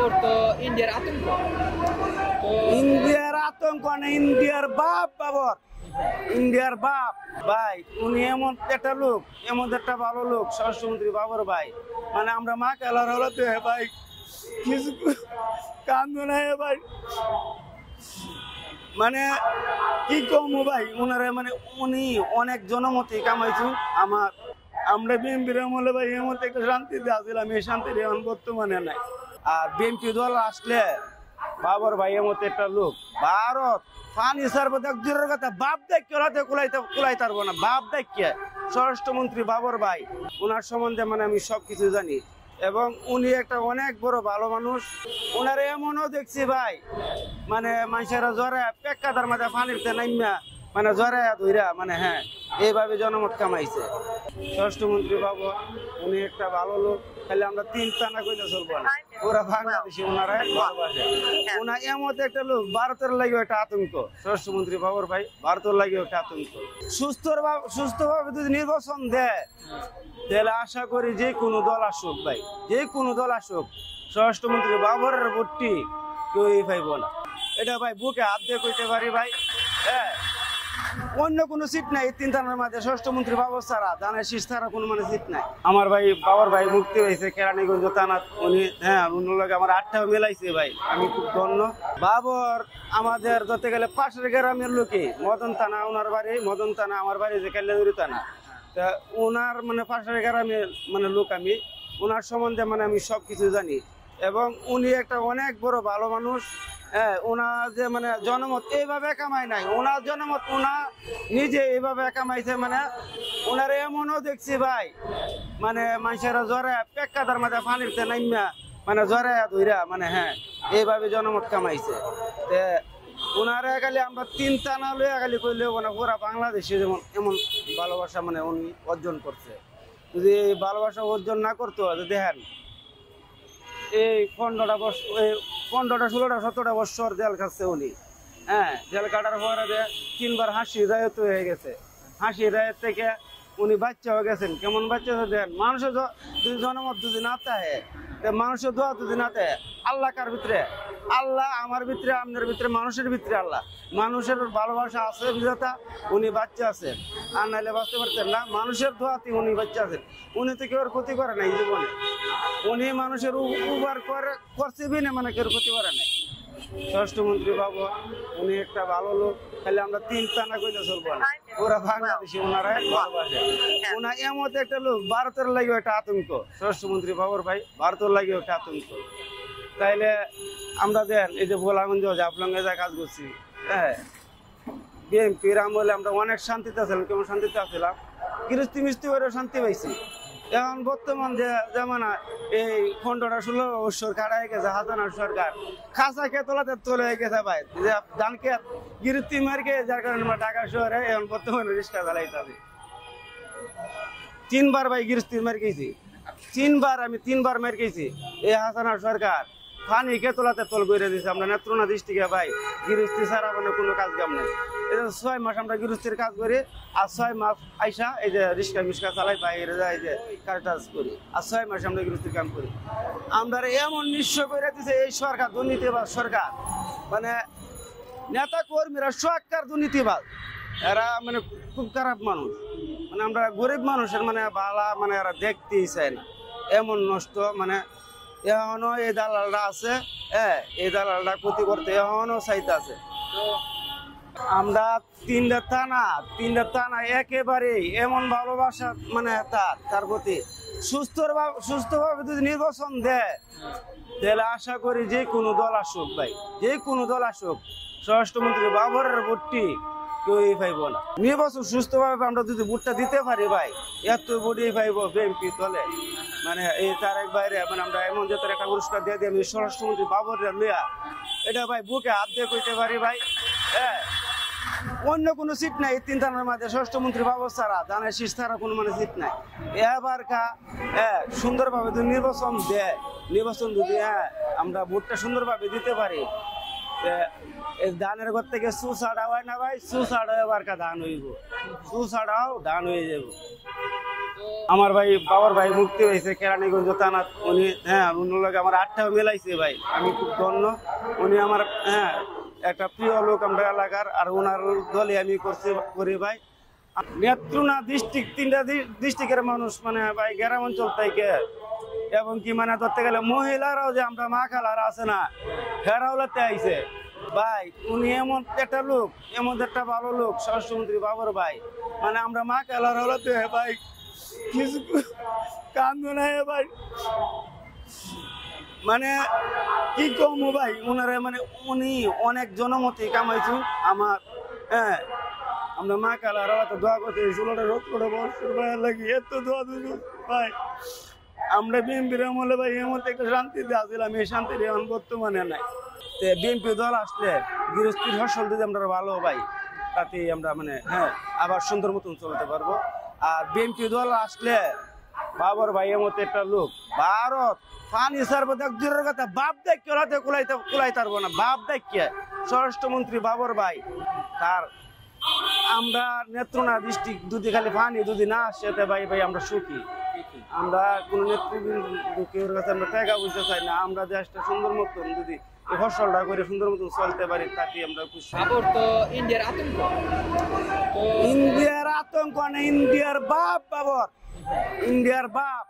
বাবর তো ইন্ডিয়ার আতঙ্ক। তো ইন্ডিয়ার আতঙ্ক না, ইন্ডিয়ার বাপ বাবর, ইন্ডিয়ার বাপ ভাই। উনি এমন একটা লোক, এমন একটা ভালো লোক স্বরাষ্ট্রমন্ত্রী বাবর ভাই। মানে আমরা মা খেলার হলো তো ভাই কিছু কান্দো না ভাই। মানে কি কমু ভাই ওনারা, মানে উনি অনেক জনমতি কামাইছেন। আমরা বিএনপির আমলে ভাই এর মধ্যে একটা শান্তিতে আসছিলাম, এই শান্তির এখন বর্তমানে নাই। আর বিএনপি দল আসলে বাবর ভাই এর মধ্যে একটা লোক, ভারত পানি সার্বত এক দূরের কথা, বাপ দেখতে কুলাইতে পারবো না, বাপ দেখে স্বরাষ্ট্রমন্ত্রী বাবর ভাই। ওনার সম্বন্ধে মানে আমি সবকিছু জানি, এবং উনি একটা অনেক বড় ভালো মানুষ। ওনার এমনও দেখছি ভাই, মানে মানুষেরা জ্বরে পেক্কাদার মাঝে পানিতে নাইমা মানে জ্বরে ধইরা, মানে হ্যাঁ এইভাবে জনমত কামাইছে স্বরাষ্ট্রমন্ত্রী বাবু। উনি একটা ভালো লোক, খালি আমরা তিন টানা কইলে চলবো না, পুরা বাংলাদেশি ওনারা ভালোবাসে। ওনার এমন একটা লোক, ভারতের লাগেও একটা আতঙ্ক স্বরাষ্ট্রমন্ত্রী বাবর ভাই, ভারতের লাগেও একটা আতঙ্ক। সুস্থভাবে যদি নির্বাচন দেয় তাহলে আশা করি যে কোনো দল আসুক ভাই, যে কোনো দল আসুক, স্বরাষ্ট্রমন্ত্রী বাবরের ভোটটি কেউই পাইব না। এটা ভাই বুকে হাত দিয়ে কইতে পারি ভাই। হ্যাঁ, অন্য কোনো সিট নাই তিন থানার মাঝে স্বরাষ্ট্রমন্ত্রী বাবর ছাড়া, ধানের শীষ ছাড়া কোনো মানে সিট নাই। আমার ভাই বাবর ভাই মুক্তি হয়েছে কেরানীগঞ্জ থানা, উনি হ্যাঁ অন্য লোক আমার 8টাও মেলাইছে ভাই, আমি খুব ধন্য। বাবর আমাদের ধরতে গেলে পাশের গ্রামের লোকই, মদন থানা ওনার বাড়ি, মদন থানা আমার বাড়ি যে কাল্যাগুড়ি থানা। তা ওনার মানে পাশের গ্রামের মানে লোক আমি, ওনার সম্বন্ধে মানে আমি সবকিছু জানি, এবং উনি একটা অনেক বড় ভালো মানুষ। হ্যাঁ, ওনার যে মানে জনমত এইভাবে কামাই নাই, ওনার জনমত ওনা নিজে এইভাবে কামাইছে। মানে ওনার এমনও দেখছি ভাই, মানে মানুষেরা জ্বরে পেক্কাদার মাঝে পানিতে নাইমা মানে জ্বরে ধইরা, মানে হ্যাঁ এইভাবে জনমত কামাইছে। ওনারা খালি আমরা তিন টানা লইয়া খালি কইলেও মানে পুরা বাংলাদেশে যেমন এমন ভালোবাসা মানে উনি অর্জন করছে। যদি এই ভালোবাসা অর্জন না করতো, দেখেন এই 15টা বছর, 15টা 16টা 17টা বছর জেল খাচ্ছে উনি। হ্যাঁ, জেল কাটার পরে 3বার হাসি রায়ত হয়ে গেছে। হাসি রায়ত থেকে উনি বাচ্চা হয়ে গেছেন। কেমন বাচ্চা দেন, মানুষের যদি জনমত যদি না থাকে, মানুষের দোয়া যদি না থাকে, আল্লাহ কার ভিতরে? আল্লাহ আমার ভিতরে, আপনার ভিতরে, মানুষের ভিতরে আল্লাহ। মানুষের ভালোবাসা আছে বিধাতা উনি বাচ্চা আছেন, আর নাইলে বাঁচতে পারতেন না। মানুষের দোয়াতে উনি বাচ্চা আছেন। উনি তো কেউ ক্ষতি করে নাই জীবনে, উনি মানুষের উপকার করছে বিনা মানে কেউ ক্ষতি করে নাই। স্বরাষ্ট্রমন্ত্রী বাবু উনি একটা ভালো লোক, খালি আমরা তিন টানা কইলে চলবো না, পুরা বাংলাদেশি ওনারা ভালোবাসে। ওনার এমন একটা লোক, ভারতের লাগেও একটা আতঙ্ক স্বরাষ্ট্রমন্ত্রী বাবর ভাই, ভারতের লাগেও একটা আতঙ্ক। তাইলে আমরা দেন এই যে ভোলাগঞ্জ জাফলঙ্গে যা কাজ করছি, হ্যাঁ বিএনপির আমলে আমরা অনেক শান্তিতে আছিলাম। কেমন শান্তিতে আসছিলাম, গৃহস্থী মিষ্টি করে শান্তি পাইছি। এখন বর্তমান যে জামানা, এই 15টা 16 বছর কাটা হয়ে গেছে হাসানার সরকার, খাসা খেতলাতে তোলে হয়ে গেছে ভাই, যে ধান খেত গৃহস্থী মার্কে, যার কারণে আমরা ঢাকা শহরে এখন বর্তমানে রিক্সা চালাইতে হবে। 3বার ভাই গৃহস্থী মার খেয়েছি, 3বার আমি 3বার মার খেয়েছি। এই হাসানার সরকার পানি খেতলাতে তোল করে দিয়েছে। আমরা নেত্রকোনা ডিস্ট্রিক্টে ভাই গৃহস্থী ছাড়া মানে কোনো কাজ কাম নেই। এই 6 মাস আমরা গৃহস্থীর কাজ করি, আর 6 মাস আইসা এই যে রিক্সা মিস্কা চালাই বাইরে যায় যে কাজ করি, আর 6 মাস আমরা গৃহস্থীর কাম করি। আমরা এমন নিঃস্ব করে দিয়েছে এই সরকার, দুর্নীতিবাজ সরকার। মানে নেতা কর্মীরা সরকার দুর্নীতিবাজ, এরা মানে খুব খারাপ মানুষ। মানে আমরা গরিব মানুষের মানে ভালা মানে এরা দেখতেই চায় না, এমন নষ্ট। মানে এখনো এই দালালরা আছে, হ্যাঁ এই দালালরা ক্ষতি করতে এখনো চাইতে আছে। আমরা 3টা থানা একেবারেই এমন ভালোবাসা মানে তার প্রতি। সুস্থভাবে যদি নির্বাচন দেয় তাহলে আশা করি যে কোনো দল আসুক ভাই, যে কোনো দল আসুক, স্বরাষ্ট্রমন্ত্রী বাবরের ভোটটি কেউই পাইব না। নির্বাচন সুস্থভাবে আমরা যদি ভোটটা দিতে পারি ভাই, এত ভোটই পাইব বিএনপি দলে। মানে এই তারেক বাইরে মানে আমরা এমন যত একটা পুরস্কার দিয়ে দিই আমি স্বরাষ্ট্রমন্ত্রী বাবরের লইয়া, এটা ভাই বুকে হাত দিয়ে কইতে পারি ভাই। হ্যাঁ, অন্য কোনো সিট নাই তিন থানার মাঝে স্বরাষ্ট্রমন্ত্রী বাবর ছাড়া, ধানের শীষ ছাড়া কোনো মানে সিট নাই। এবার সুন্দরভাবে যদি নির্বাচন দেয়, নির্বাচন যদি আমরা ভোটটা সুন্দরভাবে দিতে পারি, এই ধানের ঘর থেকে সুসাড়া হয় না ভাই, সুসাড়া এবার ধান হইব, সুসাড়াও ধান হয়ে যাব। আমার ভাই বাবার ভাই মুক্তি হয়েছে কেরানীগঞ্জ থানাত, উনি উনি লোক আমার 8টাও মেলাইছে ভাই, আমি খুব ধন্য। উনি আমার একটা প্রিয় লোক আমরা এলাকার, আর ওনার দলে আমি করি ভাই। নেত্রকোনা ডিস্ট্রিক্ট 3টা ডিস্ট্রিক্টের মানুষ মানে ভাই গ্রাম অঞ্চল থেকে, এবং কি মানে ধরতে গেলে মহিলারাও যে আমরা মা খালারা আছে না, ফেরাওলাতে আইছে ভাই। উনি এমন একটা লোক, এমন একটা ভালো লোক, স্বরাষ্ট্রমন্ত্রী বাবর ভাই। মানে আমরা মা খালারা হলাতে ভাই কিছু কান্দো না ভাই, মানে কি কম ভাই ওনারা, মানে উনি অনেক জনমতি কামাইছেন আমার। আমরা মা কালার তো দোয়া করতে 16টা বছর ভাইয়ের লাগি এত দোয়া দিল ভাই। আমরা বিএনপির আমলে ভাই এমন একটা শান্তিতে আসছিলাম, এই শান্তির এখন বর্তমানে নাই। বিএনপি দল আসলে গৃহস্থির ফসল যদি আমরা ভালো ভাই, তাতে আমরা মানে আবার সুন্দর মতন চলতে পারবো। আর বিএনপি দল আসলে বাবর ভাইয়ের মতো একটা লোক, ভারত পানি সার্বত এক দূরের কথা, বাপ দেখে ওরাতে কুলাই পারবো না, বাপ দেখে স্বরাষ্ট্রমন্ত্রী বাবর ভাই তার। আমরা নেত্রকোনা ডিস্ট্রিক্ট যদি খালি পানি যদি না আসে ভাই ভাই আমরা সুখী। আমরা কোন নেতৃবৃন্দের কাছে আমরা টাকা বুঝতে চাই না, আমরা দেশটা সুন্দর মতন যদি এই ফসলটা করে সুন্দর মতন চলতে পারি, তাকে আমরা খুশি। বাবর তো ইন্ডিয়ার আতঙ্ক, ইন্ডিয়ার আতঙ্ক না, ইন্ডিয়ার বাপ বাবর, ইন্ডিয়ার বাপ।